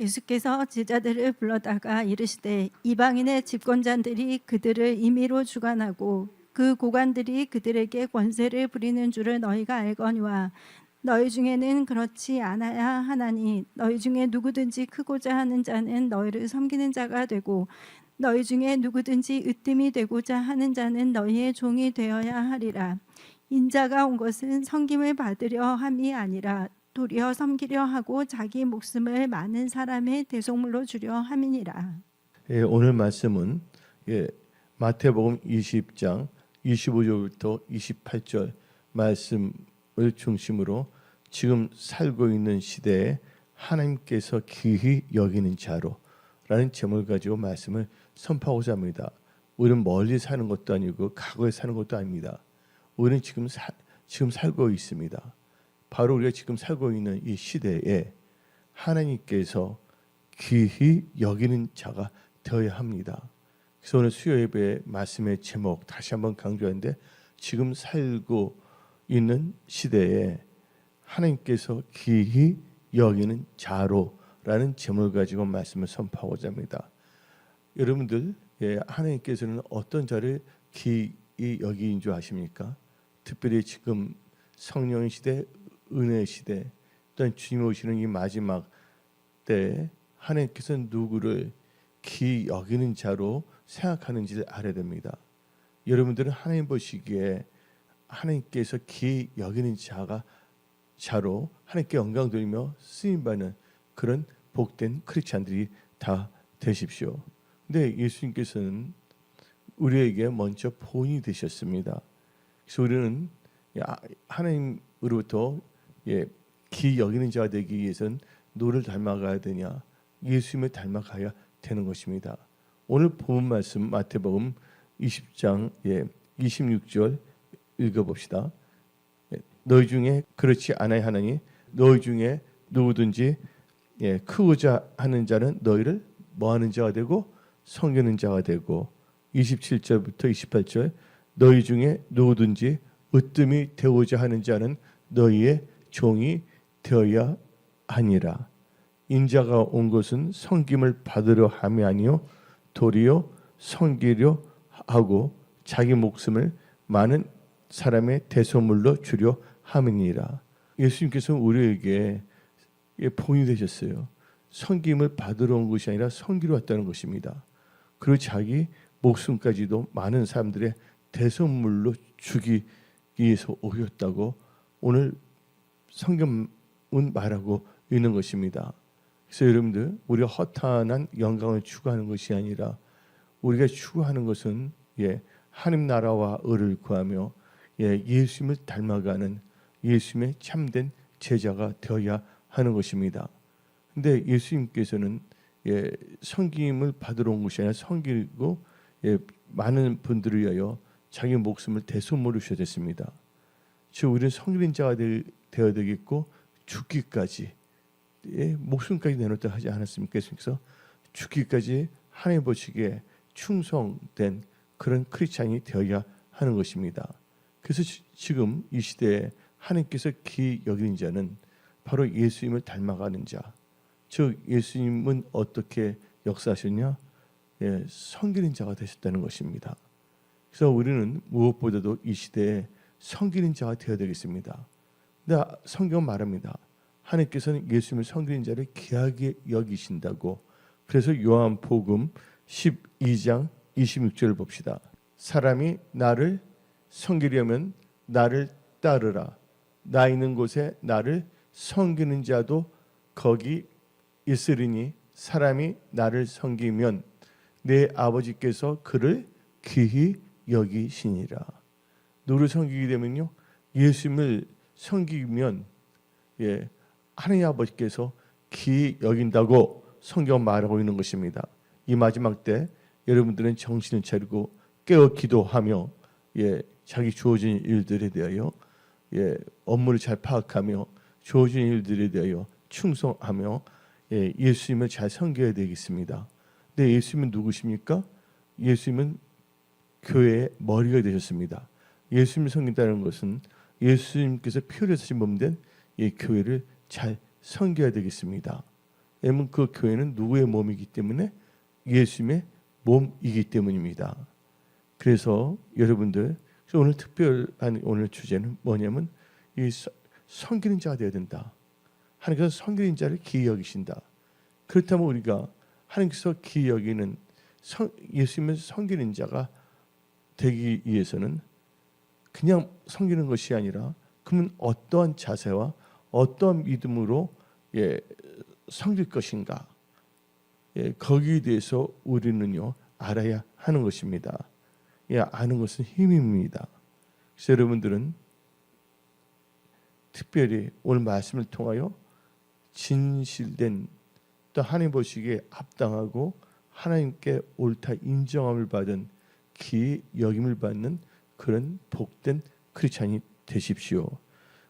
예수께서 제자들을 불러다가 이르시되 이방인의 집권자들이 그들을 임의로 주관하고 그 고관들이 그들에게 권세를 부리는 줄을 너희가 알거니와 너희 중에는 그렇지 않아야 하나니 너희 중에 누구든지 크고자 하는 자는 너희를 섬기는 자가 되고 너희 중에 누구든지 으뜸이 되고자 하는 자는 너희의 종이 되어야 하리라. 인자가 온 것은 섬김을 받으려 함이 아니라 도리어 섬기려 하고 자기 목숨을 많은 사람의 대속물로 주려 함이니라. 예, 오늘 말씀은 마태복음 20장 25절부터 28절 말씀을 중심으로 지금 살고 있는 시대에 하나님께서 귀히 여기는 자로라는 제목을 가지고 말씀을 선포하고자 합니다. 우리는 멀리 사는 것도 아니고 과거에 사는 것도 아닙니다. 우리는 지금 살고 있습니다. 바로 우리가 지금 살고 있는 이 시대에 하나님께서 귀히 여기는 자가 되어야 합니다. 그래서 오늘 수요 예배 말씀의 제목 다시 한번 강조하는데 지금 살고 있는 시대에 하나님께서 귀히 여기는 자로라는 제목을 가지고 말씀을 선포하고자 합니다. 여러분들 하나님께서는 어떤 자를 귀히 여기인 줄 아십니까? 특별히 지금 성령의 시대, 은혜의 시대, 또한 주님 오시는 이 마지막 때에 하나님께서는 누구를 귀히 여기는 자로 생각하는지를 알아야 됩니다. 여러분들은 하나님 보시기에 하나님께서 귀히 여기는 자로 하나님께 영광 돌리며 쓰임받는 그런 복된 크리스찬들이 다 되십시오. 근데 예수님께서는 우리에게 먼저 본이 되셨습니다. 그래서 우리는 하나님으로부터 귀히 여기는 자가 되기 위해서는 누구를 닮아가야 되냐? 예수님을 닮아가야 되는 것입니다. 오늘 본 말씀 마태복음 20장 26절 읽어봅시다. 너희 중에 그렇지 않아야 하나니 너희 중에 누구든지 크고자 하는 자는 너희를 뭐하는 자가 되고 섬기는 자가 되고 27절부터 28절 너희 중에 누구든지 으뜸이 되고자 하는 자는 너희의 종이 되어야 하니라. 인자가 온 것은 섬김을 받으려 함이 아니요 도리어 섬기려 하고 자기 목숨을 많은 사람의 대속물로 주려 함이니라. 예수님께서 우리에게 본이 되셨어요. 섬김을 받으러 온 것이 아니라 섬기러 왔다는 것입니다. 그리고 자기 목숨까지도 많은 사람들의 대속물로 주기 위해서 오셨다고 오늘 성경은 말하고 있는 것입니다. 그래서 여러분들 우리가 허탄한 영광을 추구하는 것이 아니라 우리가 추구하는 것은 하나님 나라와 의를 구하며 예수님을 닮아가는 예수님의 참된 제자가 되어야 하는 것입니다. 근데 예수님께서는 섬김을 받으러 온 것이 아니라 섬기고 많은 분들을 위하여 자기 목숨을 대속물로 주셨습니다. 즉 우리는 섬기는 자가 되어야 되겠고 죽기까지 목숨까지 내놓다 하지 않았습니까? 예수님께서 죽기까지 하나님 보시기에 충성된 그런 크리스찬이 되어야 하는 것입니다. 그래서 지금 이 시대에 하나님께서 귀히 여기는 자는 바로 예수님을 닮아가는 자. 즉 예수님은 어떻게 역사하셨냐? 섬기는 자가 되셨다는 것입니다. 그래서 우리는 무엇보다도 이 시대에 섬기는 자가 되어야 되겠습니다. 근데 성경은 말합니다. 하나님께서는 예수님을 섬기는 자를 귀하게 여기신다고. 그래서 요한복음 12장 26절을 봅시다. 사람이 나를 섬기려면 나를 따르라. 나 있는 곳에 나를 섬기는 자도 거기 있으리니 사람이 나를 섬기면 내 아버지께서 그를 귀히 여기시니라. 누구를 섬기게 되면요? 예수님을 섬기면 하나님 아버지께서 귀히 여긴다고 성경 말하고 있는 것입니다. 이 마지막 때 여러분들은 정신을 차리고 깨어 기도하며 자기 주어진 일들에 대하여 업무를 잘 파악하며 주어진 일들에 대하여 충성하며 예수님을 잘 섬겨야 되겠습니다. 근데 예수님은 누구십니까? 예수님은 교회의 머리가 되셨습니다. 예수님을 섬긴다는 것은 예수님께서 피를 흘려 몸된 이 교회를 잘 섬겨야 되겠습니다. 왜냐하면 그 교회는 누구의 몸이기 때문에 예수님의 몸이기 때문입니다. 그래서 여러분들 오늘 특별한 오늘 주제는 뭐냐면 이 섬기는 자가 되어야 된다. 하나님께서 섬기는 자를 기이 여기신다. 그렇다면 우리가 하나님께서 기이 여기는 예수님을 섬기는 자가 되기 위해서는 그냥 섬기는 것이 아니라 그러면 어떠한 자세와 어떠한 믿음으로 섬길 것인가, 거기에 대해서 우리는요 알아야 하는 것입니다. 아는 것은 힘입니다. 그래서 여러분들은 특별히 오늘 말씀을 통하여 진실된 또 하나님 보시기에 합당하고 하나님께 옳다 인정함을 받은 기이 여김을 받는 그런 복된 크리스찬이 되십시오.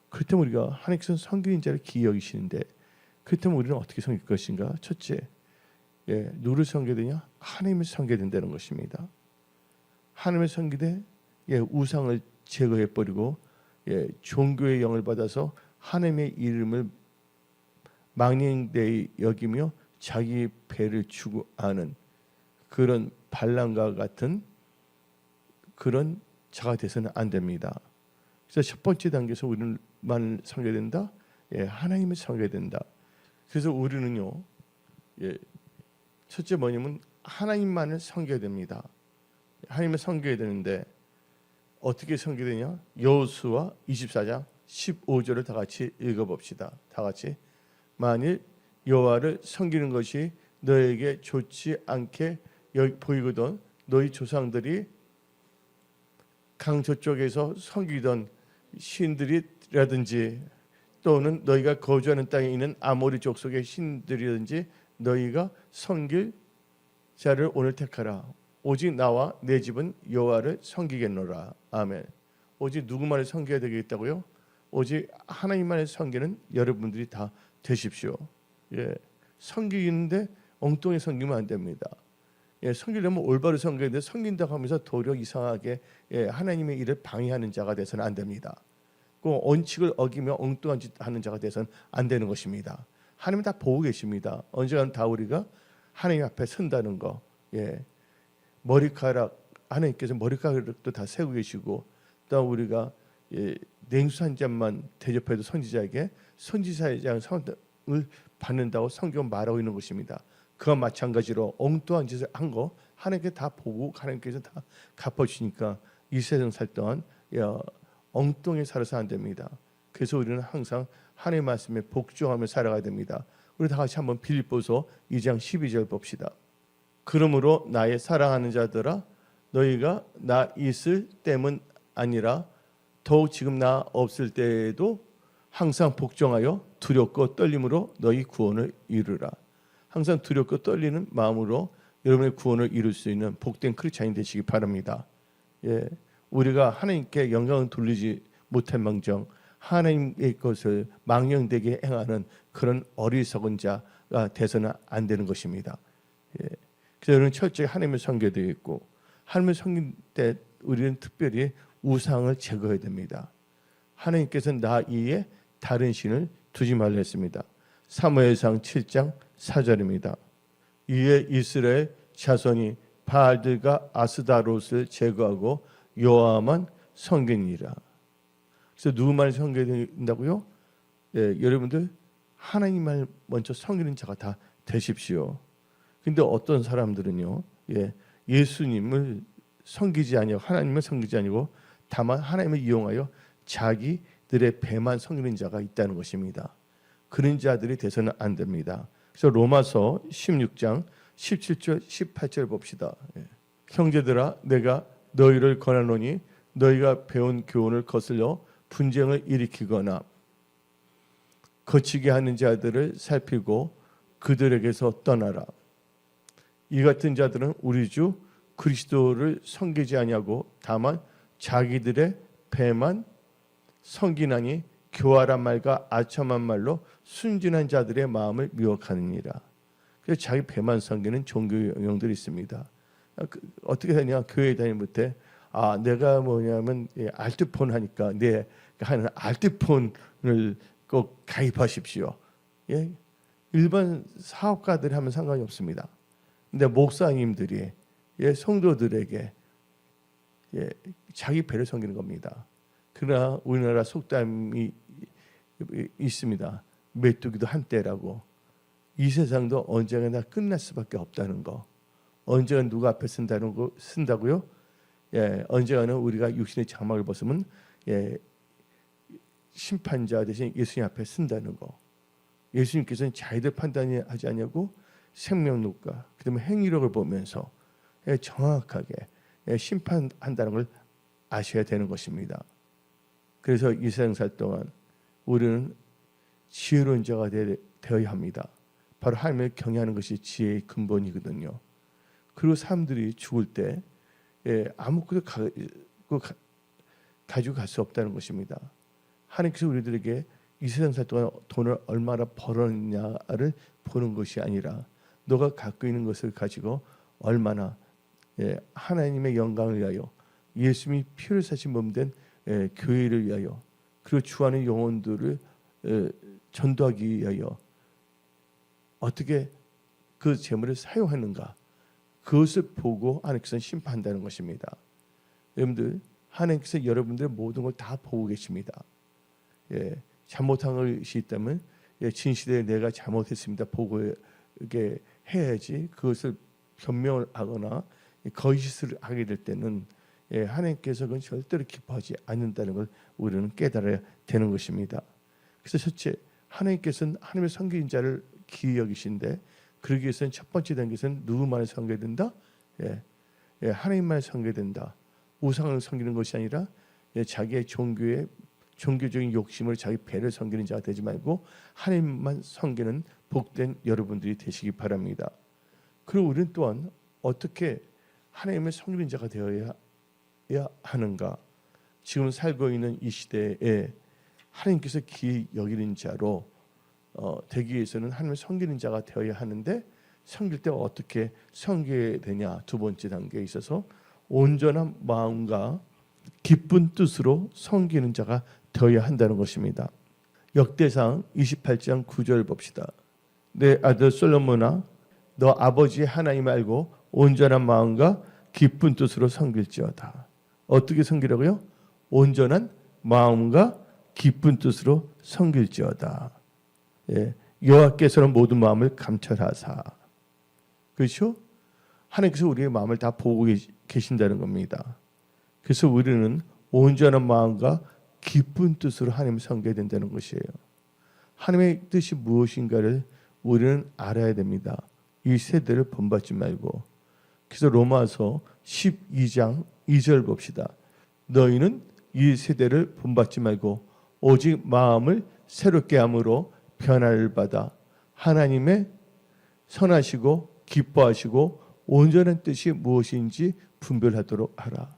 그렇다면 우리가 하나님께서 섬기는 자를 기이 여기시는데 그렇다면 우리는 어떻게 섬길 것인가? 첫째, 누구를 섬겨야 되냐? 하나님을 섬겨야 된다는 것입니다. 하나님을 섬기되 우상을 제거해 버리고 종교의 영을 받아서 하나님의 이름을 망령되이 여기며 자기 배를 추구하는 그런 발람과 같은 그런 자가 돼서는 안 됩니다. 그래서 첫 번째 단계에서 우리만 섬겨야 된다. 하나님을 섬겨야 된다. 그래서 우리는요, 첫째 뭐냐면 하나님만을 섬겨야 됩니다. 하나님을 섬겨야 되는데 어떻게 섬겨야 되냐? 여호수아 24장 15절을 다 같이 읽어봅시다. 다 같이. 만일 여호와를 섬기는 것이 너에게 좋지 않게 보이거든 너희 조상들이 강 저쪽에서 섬기던 신들이라든지 또는 너희가 거주하는 땅에 있는 아모리 족속의 신들이라든지 너희가 섬길 자를 오늘 택하라. 오직 나와 내 집은 여호와를 섬기겠노라. 아멘. 오직 누구만을 섬겨야 되겠다고요? 오직 하나님만을 섬기는 여러분들이 다 되십시오. 섬기는데 엉뚱하게 섬기면 안 됩니다. 섬기려면 올바로 섬겨야 되는데 섬긴다고 하면서 도리어 이상하게 하나님의 일을 방해하는 자가 돼서는 안 됩니다. 그 원칙을 어기며 엉뚱한 짓 하는 자가 돼서는 안 되는 것입니다. 하나님은 다 보고 계십니다. 언젠가는 다 우리가 하나님 앞에 선다는 거. 머리카락 하나님께서 머리카락도 다 세고 계시고 또 우리가 냉수 한 잔만 대접해도 선지자에게 선지자의 상을 받는다고 성경 말하고 있는 것입니다. 그와 마찬가지로 엉뚱한 짓을 한 거 하나님께 다 보고 하나님께서 다 갚아주시니까 이 세상 살 동안 엉뚱하게 살아서 안 됩니다. 그래서 우리는 항상 하나님의 말씀에 복종하며 살아가야 됩니다. 우리 다 같이 한번 빌립보서 2장 12절 봅시다. 그러므로 나의 사랑하는 자들아 너희가 나 있을 때문 아니라 더욱 지금 나 없을 때에도 항상 복종하여 두렵고 떨림으로 너희 구원을 이루라. 항상 두렵고 떨리는 마음으로 여러분의 구원을 이룰 수 있는 복된 크리스찬이 되시기 바랍니다. 우리가 하나님께 영광을 돌리지 못할 망정 하나님의 것을 망령되게 행하는 그런 어리석은 자가 돼서는 안 되는 것입니다. 그래서 여러분 철저히 하나님을 섬겨야 되겠고 하나님을 섬길 때 우리는 특별히 우상을 제거해야 됩니다. 하나님께서는 나 이에 다른 신을 두지 말라 했습니다. 사무엘상 7장 4절입니다. 이에 이스라엘 자손이 바알들과 아스다롯을 제거하고 여호와만 섬기니라. 그래서 누구만 섬겨야 된다고요? 여러분들 하나님만 먼저 섬기는 자가 다 되십시오. 근데 어떤 사람들은요, 예수님을 섬기지 아니고 하나님을 섬기지 아니고 다만 하나님을 이용하여 자기들의 배만 섬기는 자가 있다는 것입니다. 그런 자들이 돼서는 안 됩니다. 그래서 로마서 16장 17절 18절 봅시다. 형제들아 내가 너희를 권하노니 너희가 배운 교훈을 거슬러 분쟁을 일으키거나 거치게 하는 자들을 살피고 그들에게서 떠나라. 이 같은 자들은 우리 주 그리스도를 섬기지 아니하고 다만 자기들의 배만 섬기나니 교활한 말과 아첨한 말로 순진한 자들의 마음을 미혹하느니라. 그래서 자기 배만 섬기는 종교 영역들이 있습니다. 어떻게 되냐? 교회 다니는 때 내가 뭐냐면 알뜰폰 하니까 하는 알뜰폰을 꼭 가입하십시오. 일반 사업가들이 하면 상관이 없습니다. 근데 목사님들이 성도들에게 자기 배를 섬기는 겁니다. 그러나 우리나라 속담이 있습니다. 메뚜기도 한때라고. 이 세상도 언젠가 끝날 수밖에 없다는 거. 언젠가 누가 앞에 쓴다고요? 언젠가는 우리가 육신의 장막을 벗으면 심판자 대신 예수님 앞에 쓴다는 거. 예수님께서는 자기들 판단하지 않냐고 생명력과 그다음에 행위력을 보면서 정확하게 심판한다는 걸 아셔야 되는 것입니다. 그래서 이 세상 살 동안 우리는 지혜로운 자가 되어야 합니다. 바로 하나님을 경외하는 것이 지혜의 근본이거든요. 그리고 사람들이 죽을 때 아무것도 가지고 갈 수 없다는 것입니다. 하나님께서 우리들에게 이 세상 살 동안 돈을 얼마나 벌었냐를 보는 것이 아니라 너가 갖고 있는 것을 가지고 얼마나 하나님의 영광을 위하여 예수님이 피를 사신 몸된 교회를 위하여 그리고 주하는 영혼들을 전도하기 위하여 어떻게 그 재물을 사용하는가, 그것을 보고 하나님께서는 심판한다는 것입니다. 여러분들, 하나님께서 여러분들의 모든 걸 다 보고 계십니다. 잘못한 것이 있다면 진실에 내가 잘못했습니다 보고게 해야지, 그것을 변명을 하거나 거짓을 하게 될 때는 하나님께서 그건 절대로 기뻐하지 않는다는 걸 우리는 깨달아야 되는 것입니다. 그래서 첫째, 하나님께서는 하나님의 섬기는 자를 귀히 여기신데, 그러기 위해서는 첫 번째 단계에서는 누구만을 섬겨야 된다? 하나님만을 섬겨야 된다. 우상을 섬기는 것이 아니라 자기의 종교적인 욕심을 자기 배를 섬기는 자가 되지 말고 하나님만 섬기는 복된 여러분들이 되시기 바랍니다. 그리고 우리는 또한 어떻게 하나님을 섬기는 자가 되어야 하는가? 지금 살고 있는 이 시대에 하나님께서 귀히 여기는 자로 되기 위해서는 하나님을 섬기는 자가 되어야 하는데, 섬길 때 어떻게 섬겨야 되냐? 두 번째 단계에 있어서 온전한 마음과 기쁜 뜻으로 섬기는 자가 되어야 한다는 것입니다. 역대상 28장 9절 봅시다. 내 아들 솔로몬아, 너 아버지 하나님을 알고 온전한 마음과 기쁜 뜻으로 섬길지어다. 어떻게 섬기라고요? 온전한 마음과 기쁜 뜻으로 섬길지어다. 여호와께서는 모든 마음을 감찰하사. 그렇죠? 하나님께서 우리의 마음을 다 보고 계신다는 겁니다. 그래서 우리는 온전한 마음과 기쁜 뜻으로 하나님을 섬겨야 된다는 것이에요. 하나님의 뜻이 무엇인가를 우리는 알아야 됩니다. 이 세대를 본받지 말고. 그래서 로마서 12장 2절 봅시다. 너희는 이 세대를 본받지 말고 오직 마음을 새롭게 함으로 변화를 받아 하나님의 선하시고 기뻐하시고 온전한 뜻이 무엇인지 분별하도록 하라.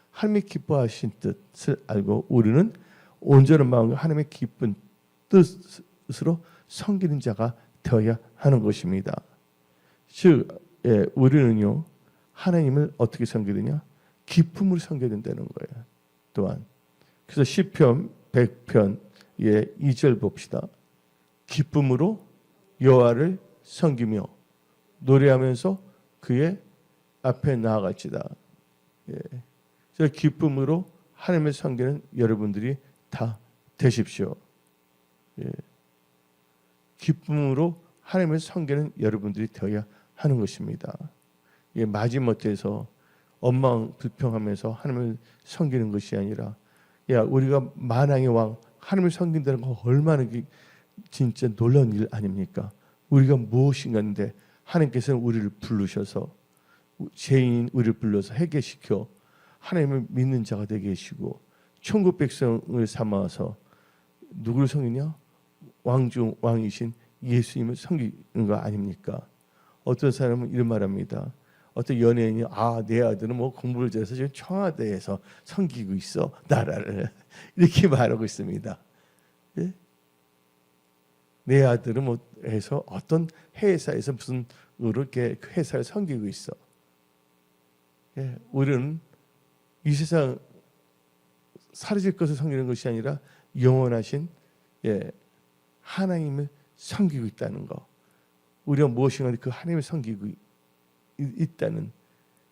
하나님의 기뻐하신 뜻을 알고 우리는 온전한 마음과 하나님의 기쁜 뜻으로 섬기는 자가 되어야 하는 것입니다. 즉 우리는요, 하나님을 어떻게 섬기느냐? 기쁨으로 섬겨야 된다는 거예요. 또한 그래서 시편 100편 2절 봅시다. 기쁨으로 여호와를 섬기며 노래하면서 그의 앞에 나아갈지다. 그래서 기쁨으로 하나님을 섬기는 여러분들이 다 되십시오. 기쁨으로 하나님을 섬기는 여러분들이 되어야 하는 것입니다. 마지못해서 원망 불평하면서 하나님을 섬기는 것이 아니라, 우리가 만왕의 왕 하나님을 섬긴다는 거 얼마나 진짜 놀라운 일 아닙니까? 우리가 무엇인가인데 하나님께서는 우리를 부르셔서, 죄인인 우리를 불러서 회개시켜 하나님을 믿는 자가 되게 하시고 천국 백성을 삼아서 누구를 섬기냐? 왕중 왕이신 예수님을 섬기는 거 아닙니까? 어떤 사람은 이런 말합니다. 어떤 연예인이 내 아들은 공부를 잘해서 지금 청와대에서 섬기고 있어 나라를, 이렇게 말하고 있습니다. 내 아들은 해서 어떤 회사에서 무슨 이렇게 회사를 섬기고 있어. 우리는 이 세상 사라질 것을 섬기는 것이 아니라 영원하신 하나님을 섬기고 있다는 거. 우리가 무엇인가 그 하나님을 섬기고 있다는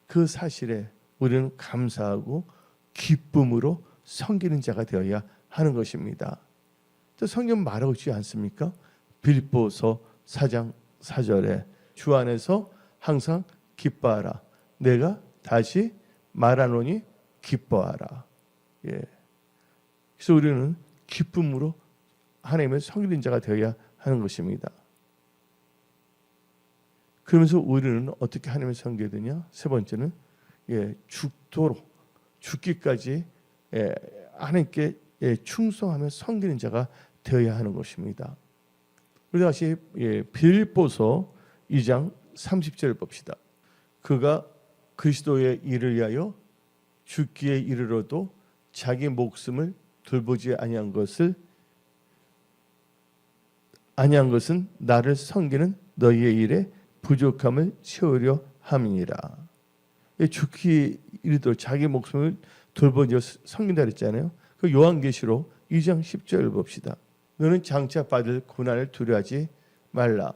그 사실에 우리는 감사하고 기쁨으로 섬기는 자가 되어야 하는 것입니다. 또 성경 말하고 있지 않습니까? 빌립보서 4장 4절에 주 안에서 항상 기뻐하라. 내가 다시 말하노니 기뻐하라. 예. 그래서 우리는 기쁨으로 하나님을 섬기는 자가 되어야 하는 것입니다. 그러면서 우리는 어떻게 하나님을 섬겨야 되냐? 세 번째는 죽도록 죽기까지 하나님께 충성하며 섬기는 자가 되어야 하는 것입니다. 우리 다시 빌립보서 2장 30절 봅시다. 그가 그리스도의 일을 위하여 죽기에 이르러도 자기 목숨을 돌보지 아니한 것은 나를 섬기는 너희의 일에 부족함을 채우려 함이니라. 죽기에 이르도록 자기 목숨을 돌보지 섬긴다 그랬잖아요. 그 요한계시록 2장 10절 봅시다. 너는 장차 받을 고난을 두려워하지 말라.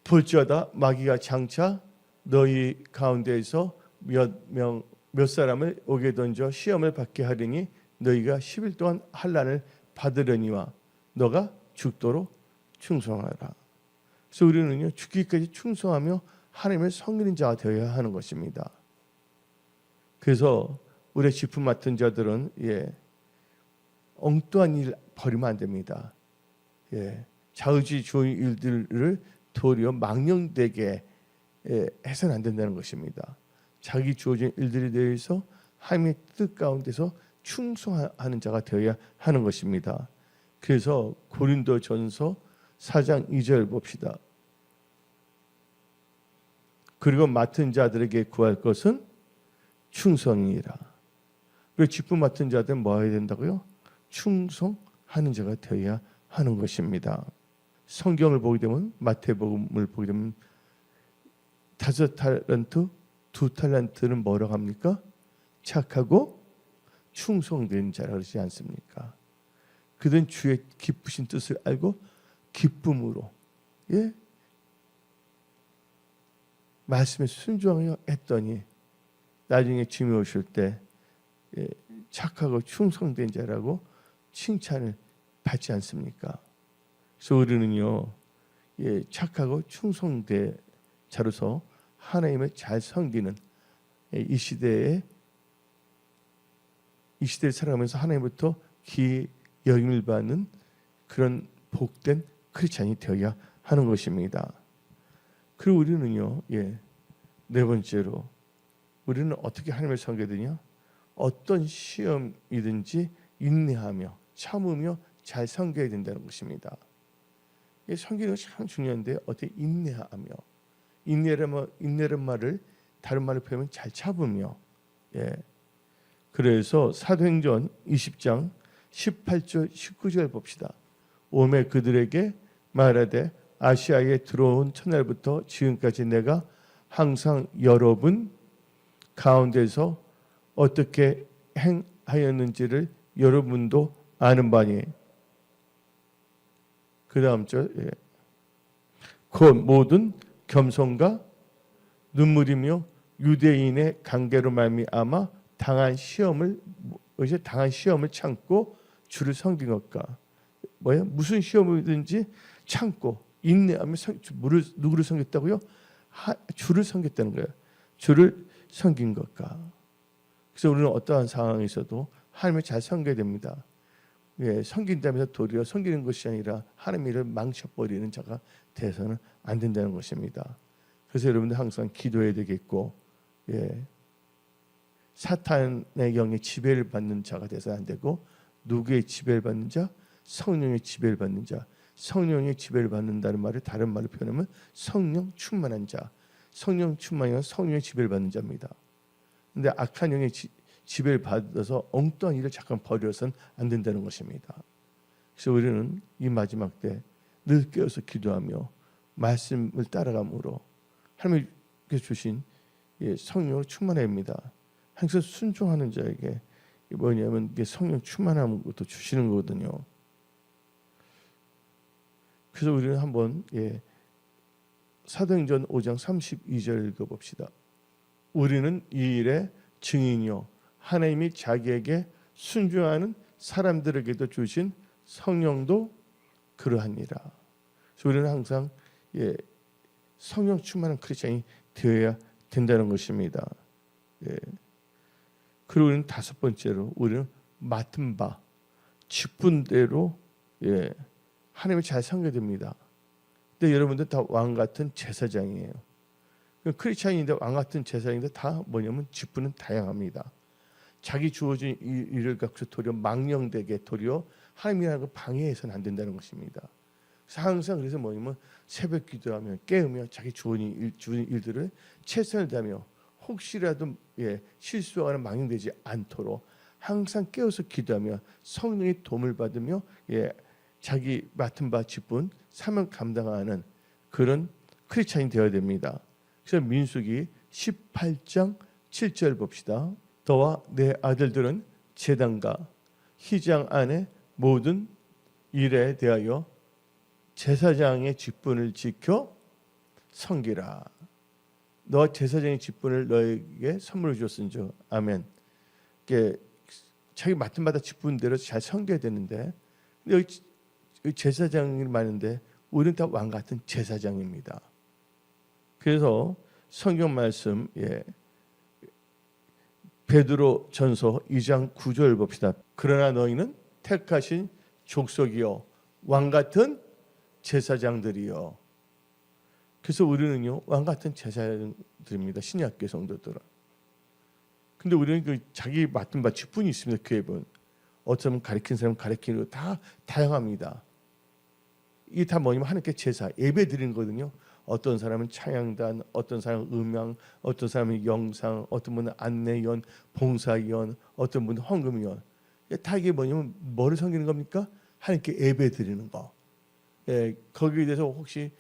볼지어다 마귀가 장차 너희 가운데에서 몇 사람을 옥에 던져 시험을 받게 하리니 너희가 10일 동안 환난을 받으려니와 너가 죽도록 충성하라. 그래서 우리는요 죽기까지 충성하며 하나님을 섬기는 자가 되어야 하는 것입니다. 그래서 우리의 직분 맡은 자들은 엉뚱한 일 버리면 안 됩니다. 자의지 좋은 일들을 도리어 망령되게 해서는 안 된다는 것입니다. 자기 주어진 일들에 대해서 하나님의 뜻 가운데서 충성하는 자가 되어야 하는 것입니다. 그래서 고린도전서 4장 2절 봅시다. 그리고 맡은 자들에게 구할 것은 충성이라. 그리고 직분 맡은 자들은 뭐 해야 된다고요? 충성하는 자가 되어야 하는 것입니다. 성경을 보게 되면 마태복음을 보게 되면 5달란트, 2달란트는 뭐라고 합니까? 착하고 충성된 자라 그러지 않습니까? 그들은 주의 기쁘신 뜻을 알고 기쁨으로 말씀에 순종하여 했더니 나중에 주님이 오실 때 착하고 충성된 자라고 칭찬을 받지 않습니까? 그래서 우리는요 착하고 충성된 자로서 하나님을 잘 섬기는 이 시대를 살아가면서 하나님부터 귀 여김을 받는 그런 복된 크리스찬이 되어야 하는 것입니다. 그리고 우리는요 네 번째로 우리는 어떻게 하나님을 섬겨야 되냐? 어떤 시험이든지 인내하며 참으며 잘 섬겨야 된다는 것입니다. 섬기는 건 참 중요한데 어떻게 인내하며 인내란 말을 다른 말로 표현하면 잘 참으며 그래서 사도행전 20장 18절 19절 봅시다. 오매 그들에게 말하되 아시아에 들어온 첫날부터 지금까지 내가 항상 여러분 가운데서 어떻게 행하였는지를 여러분도 아는 바니 그 다음 절 곧 모든 겸손과 눈물이며 유대인의 관계로 말미암아 당한 시험을 참고 주를 섬긴 것과 무슨 시험이든지 참고 인내하며 누구를 섬겼다고요? 주를 섬겼다는 거예요. 주를 섬긴 것과. 그래서 우리는 어떠한 상황에서도 하나님을 잘 섬겨야 됩니다. 섬긴다면서 도리어 섬기는 것이 아니라 하나님의 일을 망쳐버리는 자가 돼서는 안 된다는 것입니다. 그래서 여러분들 항상 기도해야 되겠고 사탄의 영의 지배를 받는 자가 돼서는 안 되고 누구의 지배를 받는 자? 성령의 지배를 받는 자. 성령의 지배를 받는다는 말을 다른 말로 표현하면 성령 충만한 자. 성령 충만한 성령의 지배를 받는 자입니다. 그런데 악한 영의 지배를 받아서 엉뚱한 일을 잠깐 버려서는 안 된다는 것입니다. 그래서 우리는 이 마지막 때 늘 깨어서 기도하며 말씀을 따라감으로 하나님께서 주신 성령으로 충만해야 합니다. 항상 순종하는 자에게 뭐냐면 성령 충만한 것도 주시는 거거든요. 그래서 우리는 한번 사도행전 5장 32절 읽어봅시다. 우리는 이 일의 증인이요 하나님이 자기에게 순종하는 사람들에게도 주신 성령도 그러하니라. 그래서 우리는 항상 성령 충만한 크리스찬이 되어야 된다는 것입니다. 그리고 우리는 다섯 번째로 우리는 맡은 바 직분대로 하나님을 잘 섬겨야 근데 여러분들 다 왕 같은 제사장이에요. 크리스찬인데 왕 같은 제사장인데 다 뭐냐면 직분은 다양합니다. 자기 주어진 일을 갖고 도리어 망령되게 도리어 하나님이라는 걸 방해해서는 안 된다는 것입니다. 그래서 항상 그래서 뭐냐면 새벽 기도하며 깨우며 자기 주어진 일들을 최선을 다하며 혹시라도 실수하거나 망령되지 않도록 항상 깨어서 기도하며 성령의 도움을 받으며 자기 맡은 바 직분 사명 감당하는 그런 크리스찬이 되어야 됩니다. 그래서 민수기 18장 7절 봅시다. 너와 내 아들들은 제단과 휘장 안에 모든 일에 대하여 제사장의 직분을 지켜 섬기라. 너와 제사장의 직분을 너에게 선물로 줬은즉 아멘. 자기 맡은 바다 직분대로 잘 섬겨야 되는데 여기 제사장이 많은데 우리는 다 왕 같은 제사장입니다. 그래서 성경 말씀 베드로 전서 2장 9절 봅시다. 그러나 너희는 택하신 족속이요 왕 같은 제사장들이요. 그래서 우리는요 왕 같은 제사장들입니다. 신약교회 성도들은. 근데 우리는 자기 맡은 바 직분이 있습니다. 교회분 어쩌면 가르치는 사람 가르치는 거 다 다양합니다. 이게 다 뭐냐면 하나님께 제사 예배 드리는 거거든요. 어떤 사람은 찬양단, 어떤 사람은 음향, 어떤 사람은 영상, 어떤 분은 안내위원, 봉사위원, 어떤 분은 헌금위원. 다 이게 뭐냐면 뭐를 섬기는 겁니까? 하나님께 예배 드리는 거. 거기에 대해서 혹시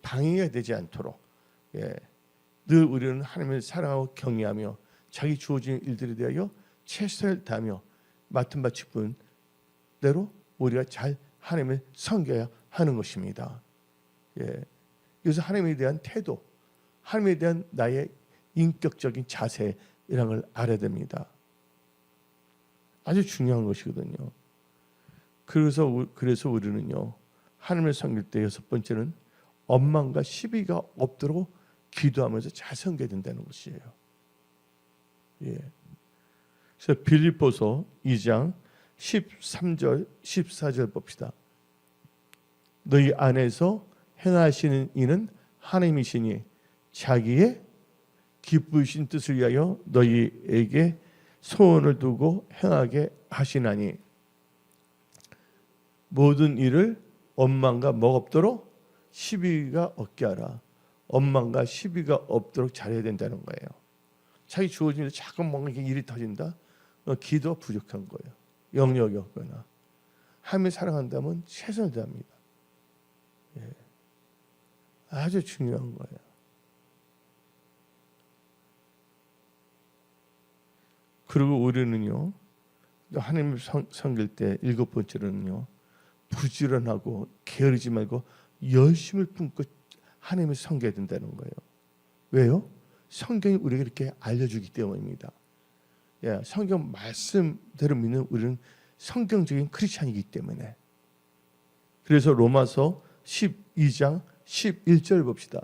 방해가 되지 않도록 늘 우리는 하나님을 사랑하고 경외하며 자기 주어진 일들에 대하여 최선을 다하며 맡은 바 직분대로 우리가 잘 하나님을 섬겨야 하는 것입니다. 그래서 하나님에 대한 태도, 하나님에 대한 나의 인격적인 자세라는 걸 알아야 됩니다. 아주 중요한 것이거든요. 그래서 우리는요 하나님을 섬길 때 여섯 번째는 엄망과 시비가 없도록 기도하면서 잘 섬겨야 된다는 것이에요. 그래서 빌립보서 2장 13절 14절 봅시다. 너희 안에서 행하시는 이는 하나님이시니 자기의 기쁘신 뜻을 위하여 너희에게 소원을 두고 행하게 하시나니 모든 일을 원망과 뭐가 없도록 시비가 없게 하라. 원망과 시비가 없도록 잘해야 된다는 거예요. 자기 주어진 일 자꾸 뭔가 일이 터진다. 기도가 부족한 거예요. 영역이 없거나 하나님을 사랑한다면 최선을 다합니다. 아주 중요한 거예요. 그리고 우리는요 하나님을 섬길 때 일곱 번째로는요 부지런하고 게으르지 말고 열심을 품고 하나님을 섬겨야 된다는 거예요. 왜요? 성경이 우리에게 이렇게 알려주기 때문입니다. 성경 말씀대로 믿는 우리는 성경적인 크리스찬이기 때문에. 그래서 로마서 12장 11절 봅시다.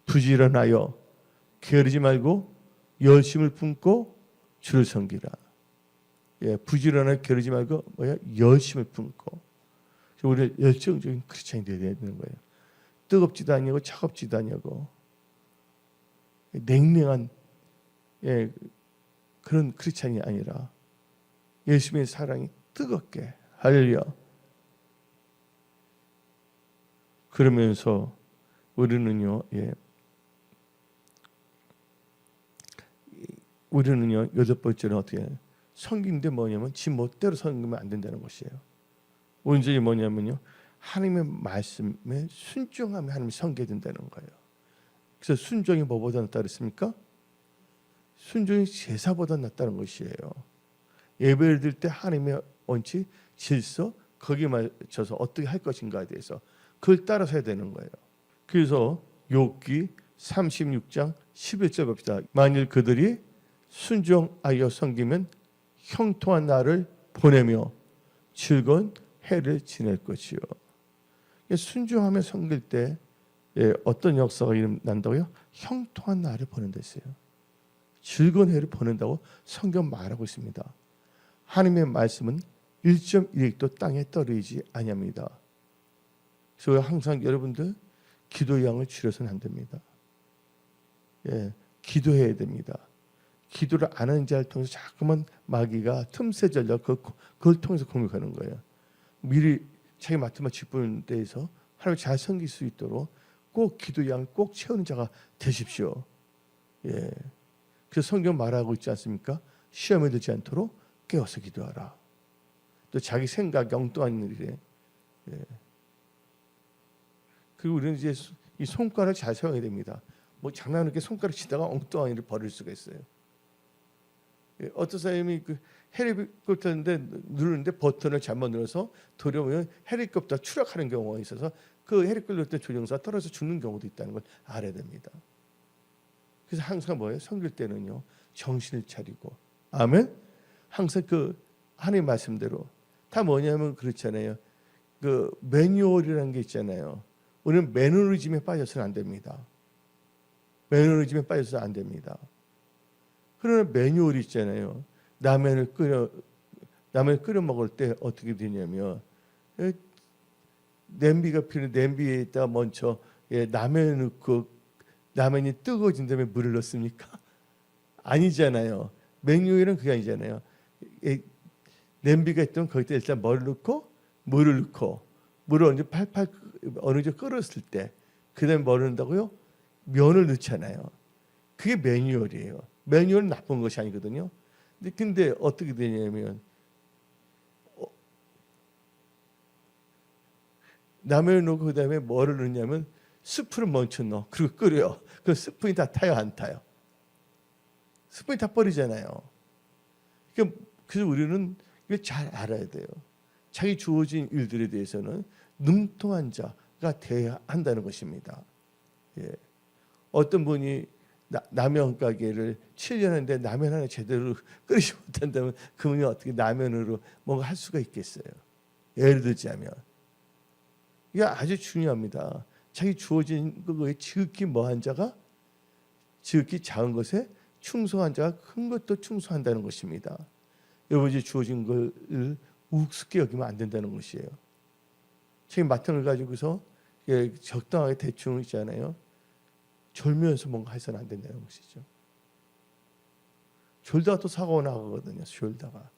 부지런하여 게으르지 말고 열심을 품고 주를 섬기라. 부지런하여 게으르지 말고 열심을 품고. 우리 열정적인 크리스찬이 되어야 되는 거예요. 뜨겁지도 아니고 차갑지도 아니고 냉랭한 그런 크리스찬이 아니라 예수님의 사랑이 뜨겁게 할렐루야. 그러면서 우리는요 여덟 번째는 어떻게 해요? 섬기는데 뭐냐면 지 멋대로 섬기면 안 된다는 것이에요. 온전히 뭐냐면요 하나님의 말씀에 순종하며 하나님을 섬겨야 된다는 거예요. 그래서 순종이 뭐보다 낫다 그랬습니까? 순종이 제사보다 낫다는 것이에요. 예배를 드릴 때 하나님의 원칙, 질서, 거기에 맞춰서 어떻게 할 것인가에 대해서 그걸 따라서 해야 되는 거예요. 그래서 욥기 36장 11절 봅시다. 만일 그들이 순종하여 섬기면 형통한 날을 보내며 즐거운 해를 지낼 것이요. 순종하며 섬길 때 어떤 역사가 일어난다고요? 형통한 날을 보낸다어요. 즐거운 해를 보낸다고 성경 말하고 있습니다. 하나님의 말씀은 1.1획도 땅에 떨어지지 아니합니다. 그래서 항상 여러분들 기도 양을 줄여서는 안 됩니다. 기도해야 됩니다. 기도를 안 하는 자를 통해서 자꾸만 마귀가 틈새 전략 그걸 통해서 공격하는 거예요. 미리 자기 맡은 바 짚는 데에서 하나님 잘 섬길 수 있도록 꼭 기도 양을 꼭 채우는 자가 되십시오. 그래서 성경 말하고 있지 않습니까? 시험에 들지 않도록 깨어서 기도하라. 또 자기 생각이 엉뚱한 일에. 그리고 우리는 이제 이 손가락을 잘 사용해야 됩니다. 뭐 장난하게 손가락 치다가 엉뚱한 일을 벌일 수가 있어요. 어떤 사람이 그 헬리콥터인데 누르는데 버튼을 잘못 눌러서 돌려보면 헬리콥터 추락하는 경우가 있어서 그 헬리콥터 조종사가 떨어져 죽는 경우도 있다는 걸 알아야 됩니다. 그래서 항상 뭐예요? 섬길 때는요 정신을 차리고 아멘. 항상 그 하나님 말씀대로 다 뭐냐면 그렇잖아요. 그 매뉴얼이라는 게 있잖아요. 우리는 매너리즘에 빠져서는 안 됩니다. 매너리즘에 빠져서는 안 됩니다. 그러나 매뉴얼이 있잖아요. 라면을 끓여 먹을 때 어떻게 되냐면 냄비가 필요한 냄비에 있다가 먼저 라면을 넣고 라면이 뜨거워진 다음에 물을 넣습니까? 아니잖아요. 매뉴얼은 그게 아니잖아요. 냄비가 있다면 거기다 일단 물을 넣고 물을 언제 팔팔 어느 정도 끓었을 때 그다음에 뭐를 넣는다고요? 면을 넣잖아요. 그게 매뉴얼이에요. 매뉴얼은 나쁜 것이 아니거든요. 근데 어떻게 되냐면 라면을 넣고 그다음에 뭐를 넣냐면 스프를 먼저 넣어. 그리고 끓여. 그 스푼이 다 타요, 안 타요? 스푼이 다 버리잖아요. 그래서 우리는 이걸 잘 알아야 돼요. 자기 주어진 일들에 대해서는 능통한 자가 돼야 한다는 것입니다. 어떤 분이 라면 가게를 7년 했는데 라면 하나 제대로 끓이지 못한다면 그분이 어떻게 라면으로 뭔가 할 수가 있겠어요? 예를 들자면 이게 아주 중요합니다. 자기 주어진 그거에 지극히 뭐한 자가 지극히 작은 것에 충성한 자가 큰 것도 충성한다는 것입니다. 여러분이 주어진 걸 우습게 여기면 안 된다는 것이에요. 자기 맡은 걸 가지고서 적당하게 대충 있잖아요. 졸면서 뭔가 해서는 안 된다는 것이죠. 졸다가 또 사고가 나가거든요. 졸다가.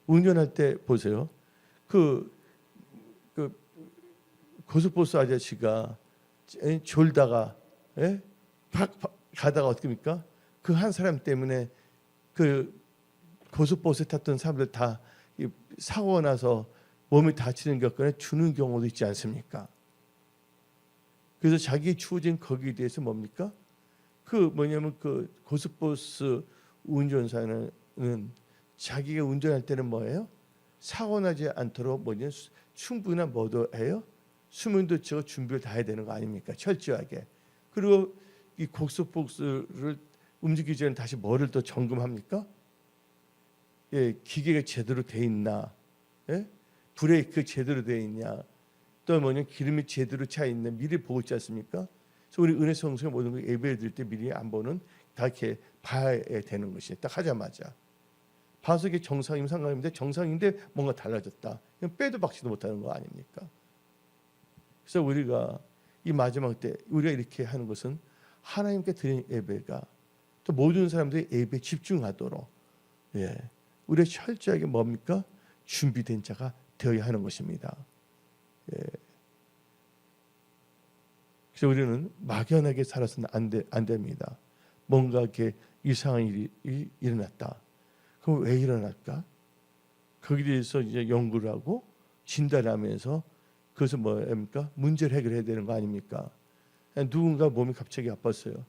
운전할 때 보세요. 그 고속버스 아저씨가 졸다가 가다가 어떻게 합니까? 그 한 사람 때문에 그 고속버스에 탔던 사람들 다 사고가 나서 몸이 다치는 겪거나 주는 경우도 있지 않습니까? 그래서 자기 주어진 거기에 대해서 뭡니까? 그 뭐냐면 그 고속버스 운전사는 자기가 운전할 때는 뭐예요? 사고 나지 않도록 뭐냐 충분한 뭐도 해요? 수면도 치고 준비를 다 해야 되는 거 아닙니까? 철저하게. 그리고 이 고속버스를 움직이기 전에 다시 뭐를 또 점검합니까? 기계가 제대로 돼 있나? 브레이크 제대로 돼 있냐? 또 뭐냐 기름이 제대로 차 있나? 미리 보고 있지 않습니까? 그래서 우리 은혜 성수의 모든 걸 예배 드릴 때 미리 안 보는 다 이렇게 봐야 되는 것이 딱 하자마자 봐서 이게 정상이면 상관없는데 정상인데 뭔가 달라졌다. 그냥 빼도 박지도 못하는 거 아닙니까? 그래서 우리가 이 마지막 때 우리가 이렇게 하는 것은 하나님께 드리는 예배가 또 모든 사람들이 예배에 집중하도록 우리가 철저하게 뭡니까? 준비된 자가 되어야 하는 것입니다. 그래서 우리는 막연하게 살아서는 안 됩니다. 뭔가 이렇게 이상한 일이 일어났다. 그럼 왜 일어날까? 거기에 대해서 이제 연구를 하고 진단하면서 그것을 뭐입니까? 문제를 해결해야 되는 거 아닙니까? 누군가 몸이 갑자기 아팠어요.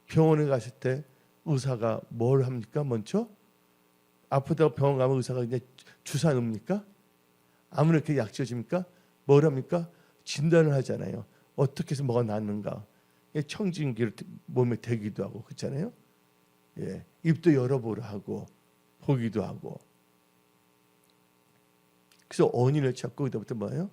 병원에 갔을 때 의사가 뭘 합니까? 먼저 아프다고 병원 가면 의사가 이제 주사 넣습니까? 아무렇게 약 지어집니까? 뭐랍니까? 진단을 하잖아요. 어떻게 해서 뭐가 낫는가? 청진기를 몸에 대기도 하고 그렇잖아요. 예, 입도 열어보라 하고 보기도 하고. 그래서 원인을 찾고 그다음부터 뭐예요?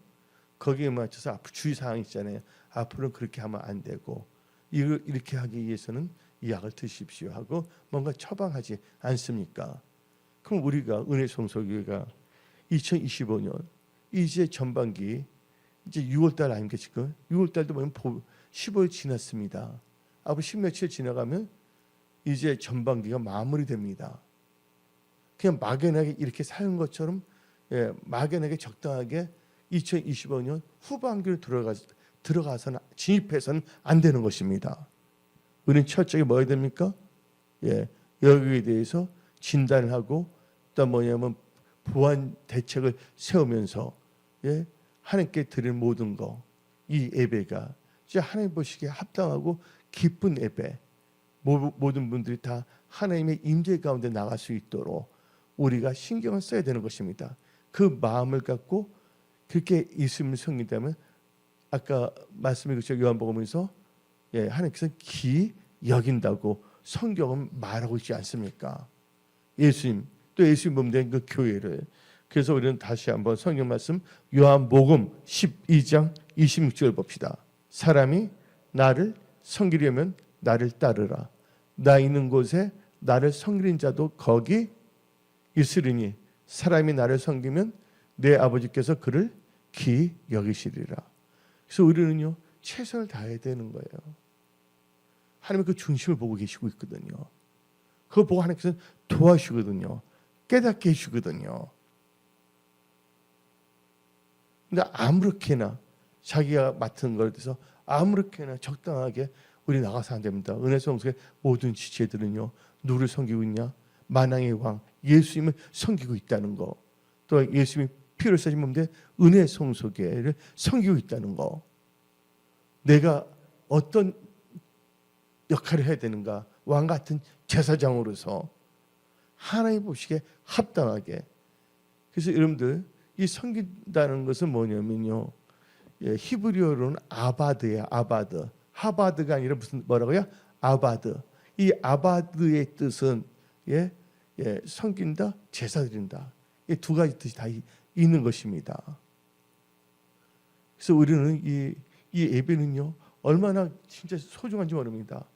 거기에 맞춰서 앞으로 주의사항 있잖아요. 앞으로는 그렇게 하면 안 되고 이걸 이렇게 하기 위해서는 이 약을 드십시오 하고 뭔가 처방하지 않습니까? 그럼 우리가 은혜성소교회가 2025년 이제 전반기 이제 6월달 아닙니까 지금? 6월달도 보면 15일 지났습니다. 앞으로 10며칠 지나가면 이제 전반기가 마무리됩니다. 그냥 막연하게 이렇게 사는 것처럼 막연하게 적당하게 2025년 후반기로 들어가서는 진입해서는 안 되는 것입니다. 우리는 철저히 뭐 해야 됩니까? 여기에 대해서 진단을 하고 또 뭐냐면 보완 대책을 세우면서 하나님께 드릴 모든 거 이 예배가 진짜 하나님 보시기에 합당하고 기쁜 예배 모든 분들이 다 하나님의 임재 가운데 나갈 수 있도록 우리가 신경을 써야 되는 것입니다. 그 마음을 갖고 그렇게 있으면 성긴다면 아까 말씀해 주신 요한복음에서 하나님께서 기 여긴다고 성경은 말하고 있지 않습니까? 예수님 또 예수님 몸된 그 교회를 그래서 우리는 다시 한번 성경 말씀 요한복음 12장 26절 봅시다. 사람이 나를 섬기려면 나를 따르라. 나 있는 곳에 나를 섬기는 자도 거기 있으리니 사람이 나를 섬기면 내 아버지께서 그를 기 여기시리라. 그래서 우리는요 최선을 다해야 되는 거예요. 하나님은 그 중심을 보고 계시고 있거든요. 그거 보고 하나님께서 도와주시거든요. 깨닫게 해주시거든요. 근데 아무렇게나 자기가 맡은 걸 대해서 아무렇게나 적당하게 우리 나가서 안 됩니다. 은혜성소의 모든 지체들은요 누구를 섬기고 있냐? 만왕의 왕 예수님을 섬기고 있다는 거. 또 예수님이 피를 사신 몸인데 은혜성소교회를 섬기고 있다는 거. 내가 어떤 역할을 해야 되는가? 왕 같은 제사장으로서 하나님 보시기에 합당하게. 그래서 여러분들 이 섬긴다는 것은 뭐냐면요. 히브리어로는 아바드예요. 아바드. 하바드가 아니라 무슨 뭐라고요? 아바드. 이 아바드의 뜻은 섬긴다, 제사 드린다. 이 두 가지 뜻이 다 있는 것입니다. 그래서 우리는 이 예배는요 얼마나 진짜 소중한지 모릅니다.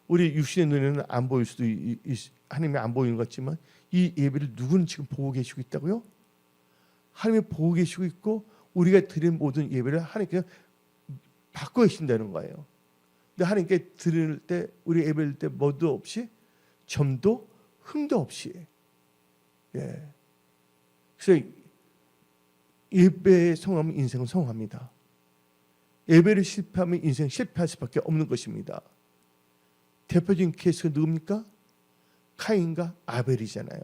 우리 육신의 눈에는 안 보일 수도 하나님이 안 보이는 것 같지만 이 예배를 누구는 지금 보고 계시고 있다고요? 하나님이 보고 계시고 있고 우리가 드린 모든 예배를 하나님께서 받고 계신다는 거예요. 근데 하나님께 드릴 때 우리 예배 드릴 때 뭐도 없이 점도 흠도 없이 그래서 예배에 성공하면 인생은 성공합니다. 예배를 실패하면 인생 실패할 수밖에 없는 것입니다. 대표적인 케이스가 누굽니까? 카인과 아벨이잖아요.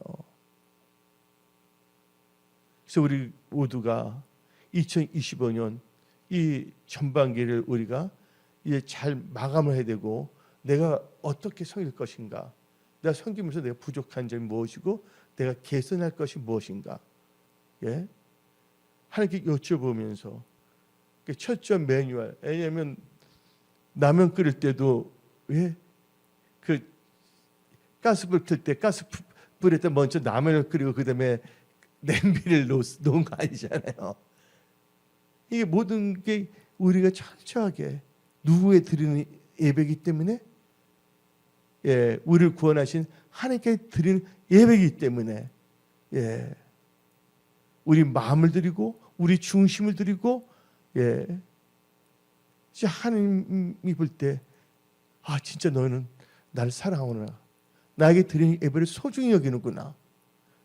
그래서 우리 모두가 2025년 이 전반기를 우리가 이제 잘 마감을 해야 되고 내가 어떻게 섬길 것인가? 내가 섬기면서 내가 부족한 점이 무엇이고 내가 개선할 것이 무엇인가? 하나님께 여쭤보면서 철저한 매뉴얼. 왜냐하면 라면 끓일 때도 그 가스불 켤 때 가스불에다 먼저 라면을 끓이고 그다음에 냄비를 놓은 거 아니잖아요. 이게 모든 게 우리가 철저하게 누구에 드리는 예배이기 때문에 우리를 구원하신 하나님께 드리는 예배이기 때문에 우리 마음을 드리고 우리 중심을 드리고 진짜 하나님이 볼 때 진짜 너희는 나를 사랑하구나. 나에게 드리는 예배를 소중히 여기는구나.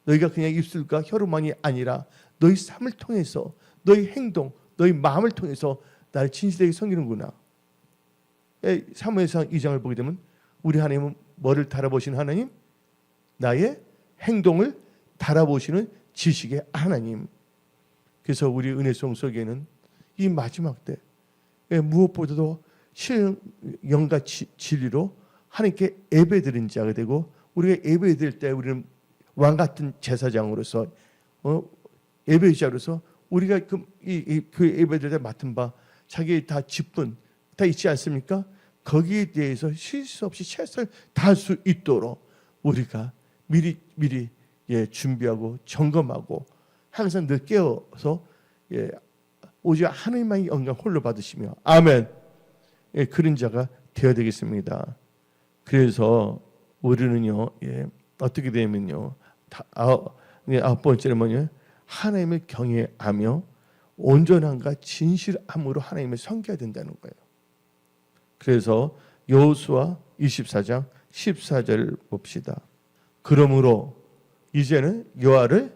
너희가 그냥 입술과 혀로만이 아니라 너희 삶을 통해서 너희 행동, 너희 마음을 통해서 나를 진실되게 섬기는구나. 사무엘상 2장을 보게 되면 우리 하나님은 뭐를 달아보시는 하나님? 나의 행동을 달아보시는 지식의 하나님. 그래서 우리 은혜성소에는 이 마지막 때 무엇보다도 영과 진리로 하나님께 예배드린 자가 되고 우리가 예배드릴 때 우리는 왕 같은 제사장으로서 예배자로서 우리가 이 교회 예배들 때 맡은 바 자기 다 직분 다 있지 않습니까? 거기에 대해서 실수 없이 최선을 다할 수 있도록 우리가 미리 준비하고 점검하고 항상 늘 깨어서 오직 하나님만이 영광 홀로 받으시며 아멘. 그런 자가 되어야 되겠습니다. 그래서 우리는요 어떻게 되면요 아홉 번째는 뭐냐? 하나님을 경외하며 온전함과 진실함으로 하나님을 섬겨야 된다는 거예요. 그래서 여호수아 24장 14절을 봅시다. 그러므로 이제는 여호와를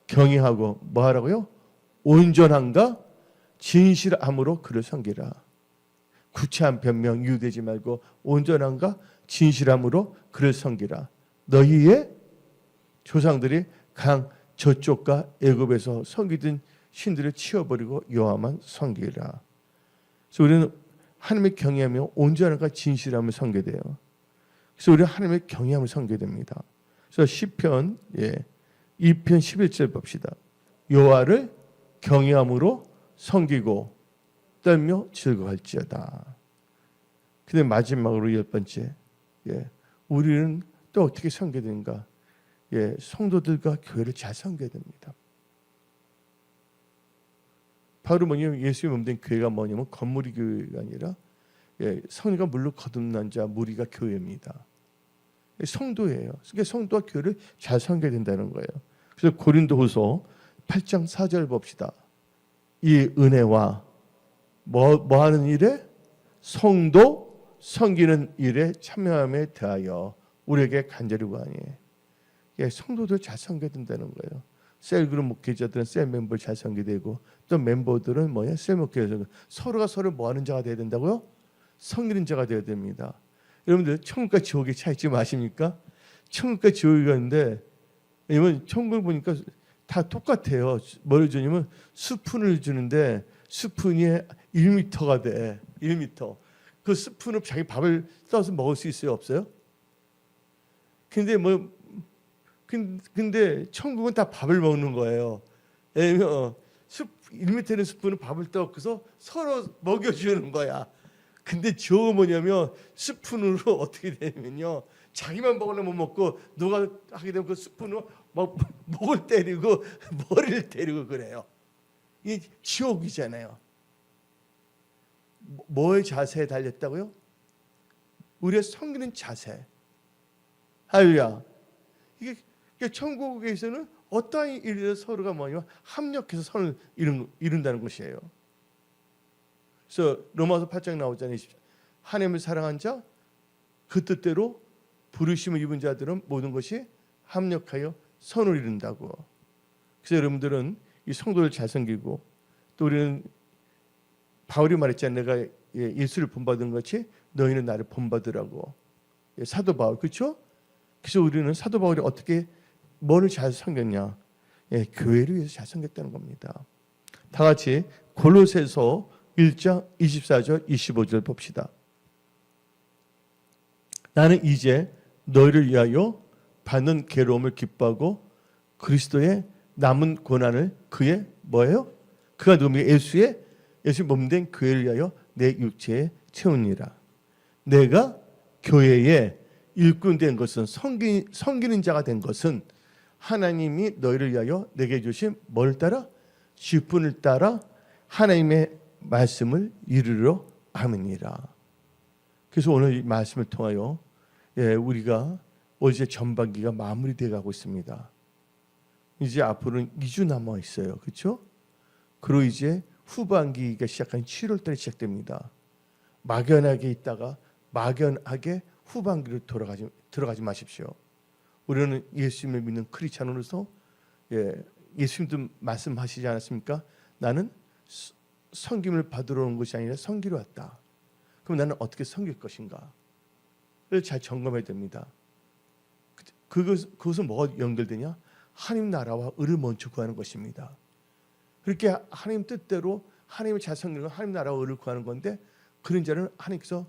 경외하고 뭐 하라고요? 온전함과 진실함으로 그를 섬기라. 구차한 변명 이유되지 말고 온전함과 진실함으로 그를 섬기라. 너희의 조상들이 강 저쪽과 애굽에서 섬기던 신들을 치워버리고 여호와만 섬기라. 그래서 우리는 하나님을 경외하며 온전함과 진실함을 섬겨야 돼요. 그래서 우리는 하나님을 경외함을 섬겨야 됩니다. 그래서 시편 2편 11절 봅시다. 여호와를 경외함으로 섬기고 떨며 즐거워할지어다. 근데 마지막으로 열 번째, 우리는 또 어떻게 섬겨야 되는가? 성도들과 교회를 잘 섬겨야 됩니다. 바로 뭐냐면 예수의 몸된 교회가 뭐냐면 건물이 교회가 아니라 성령과 물로 거듭난 자 무리가 교회입니다. 성도예요. 그러니까 성도와 교회를 잘 섬겨야 된다는 거예요. 그래서 고린도후서 8장 4절 봅시다. 이 은혜와 뭐 하는 일에? 성도 섬기는 일에 참여함에 대하여 우리에게 간절히 구하니. 성도들 잘 섬겨야 된다는 거예요. 셀그룹 목회자들은 셀 멤버를 잘 섬겨야 되고 또 멤버들은 뭐야? 셀 목회자 서로가 서로 뭐 하는 자가 되어야 된다고요? 섬기는 자가 되어야 됩니다. 여러분들 천국과 지옥의 차이점 아십니까? 천국과 지옥이 있는데 여러분 천국을 보니까 다 똑같아요. 뭘 주냐면 스푼을 주는데 스푼이 1m가 돼. 1m. 그 스푼으로 자기 밥을 떠서 먹을 수 있어요? 없어요? 근데 천국은 다 밥을 먹는 거예요. 왜냐면 1m는 스푼은 밥을 떠서 서로 먹여주는 거야. 근데 지옥은 뭐냐면 스푼으로 어떻게 되냐면요. 자기만 먹으려면 못 먹고 누가 하게 되면 그 스푼으로 막 목을 때리고 머리를 때리고 그래요. 이게 지옥이잖아요. 뭐의 자세에 달렸다고요? 우리의 섬기는 자세. 할렐루야. 이게 천국에서는 어떠한 일에 서로가 뭐냐면 합력해서 선을 이룬다는 것이에요. 그래서 로마서 8장 나오잖아요. 하나님을 사랑한 자, 그 뜻대로 부르심을 입은 자들은 모든 것이 합력하여 선을 이룬다고. 그래서 여러분들은 이 성도를 잘 섬기고 또 우리는 바울이 말했잖아요. 내가 예수를 본받은 것이 너희는 나를 본받으라고. 사도 바울 그렇죠? 그래서 우리는 사도 바울이 어떻게 뭐를 잘 섬겼냐? 교회를 위해서 잘 섬겼다는 겁니다. 다 같이 골로새서 1장 24절 25절 봅시다. 나는 이제 너희를 위하여 받는 괴로움을 기뻐하고 그리스도의 남은 고난을 그의 뭐예요? 그가 누구입니까? 예수의 몸된 교회를 위하여 내 육체에 채우니라. 내가 교회에 일꾼된 것은 섬기는 자가 된 것은 하나님이 너희를 위하여 내게 주신 뭘 따라? 직분을 따라 하나님의 말씀을 이루러 함이니라. 그래서 오늘 이 말씀을 통하여 우리가 어제 전반기가 마무리되어 가고 있습니다. 이제 앞으로는 2주 남아 있어요. 그렇죠? 그리고 이제 후반기가 시작한 7월 달에 시작됩니다. 막연하게 있다가 막연하게 후반기로 들어가지 마십시오. 우리는 예수님을 믿는 크리스찬으로서 예수님도 말씀하시지 않았습니까? 나는 섬김을 받으러 온 것이 아니라 섬기러 왔다. 그럼 나는 어떻게 섬길 것인가를 잘 점검해야 됩니다. 그것은 뭐가 연결되냐? 하나님 나라와 의를 먼저 구하는 것입니다. 그렇게 하나님 뜻대로 하나님을 잘 섬기는 건 하나님 나라와 의를 구하는 건데 그런 자는 하나님께서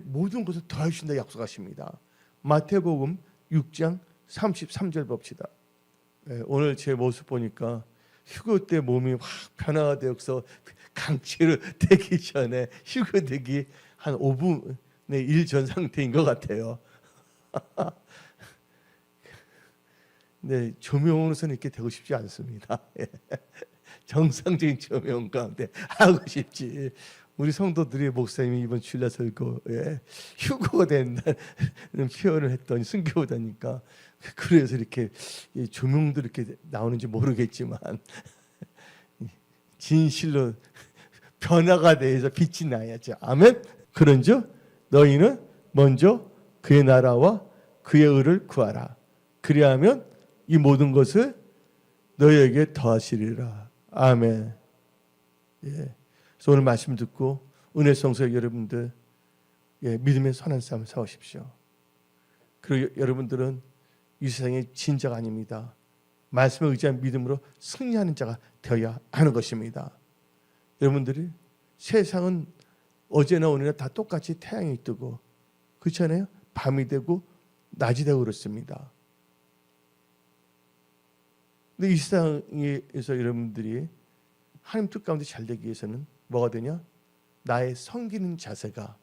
모든 것을 더해 주신다 약속하십니다. 마태복음 6장 33절 봅시다. 오늘 제 모습 보니까 휴거 때 몸이 확 변화가 되어서 강체로 되기 전에 휴거 되기 한 5분의 1 전 상태인 것 같아요. 네, 조명으로서는 이렇게 되고 싶지 않습니다. 정상적인 조명 가운데 하고 싶지. 우리 성도들이 목사님이 이번 주일날 설교에 휴거가 된다는 표현을 했더니 순교하다니까 그래서 이렇게 조명도 이렇게 나오는지 모르겠지만 진실로 변화가 돼서 빛이 나야죠. 아멘. 그런즉 너희는 먼저 그의 나라와 그의 의를 구하라. 그리하면 이 모든 것을 너희에게 더하시리라. 아멘. 예. 그래서 오늘 말씀 듣고 은혜 성소의 여러분들 믿음의 선한 삶을 사오십시오. 그리고 여러분들은 이 세상의 진자가 아닙니다. 말씀에 의지한 믿음으로 승리하는 자가 되어야 하는 것입니다. 여러분들이 세상은 어제나 오늘이나 다 똑같이 태양이 뜨고 그렇잖아요. 밤이 되고 낮이 되고 그렇습니다. 근데 이 세상에서 여러분들이 하나님 뜻 가운데 잘 되기 위해서는 뭐가 되냐? 나의 섬기는 자세가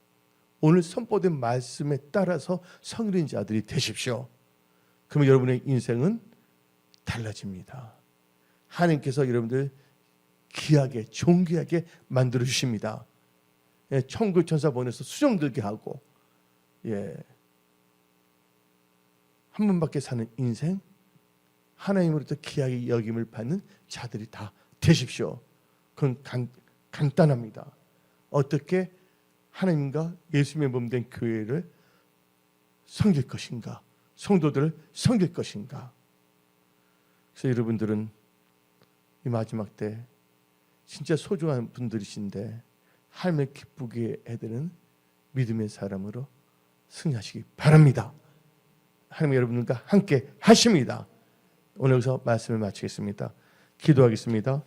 오늘 선포된 말씀에 따라서 섬기는 자들이 되십시오. 그러면 여러분의 인생은 달라집니다. 하나님께서 여러분들 귀하게 존귀하게 만들어 주십니다. 천국 천사 보내서 수종 들게 하고 한 번밖에 사는 인생 하나님으로부터 귀하게 여김을 받는 자들이 다 되십시오. 그건 간단합니다. 어떻게 하나님과 예수님의 몸된 교회를 섬길 것인가, 성도들을 섬길 것인가. 그래서 여러분들은 이 마지막 때 진짜 소중한 분들이신데 하나님을 기쁘게 해드리는 믿음의 사람으로 승리하시기 바랍니다. 하나님 여러분들과 함께 하십니다. 오늘 여기서 말씀을 마치겠습니다. 기도하겠습니다.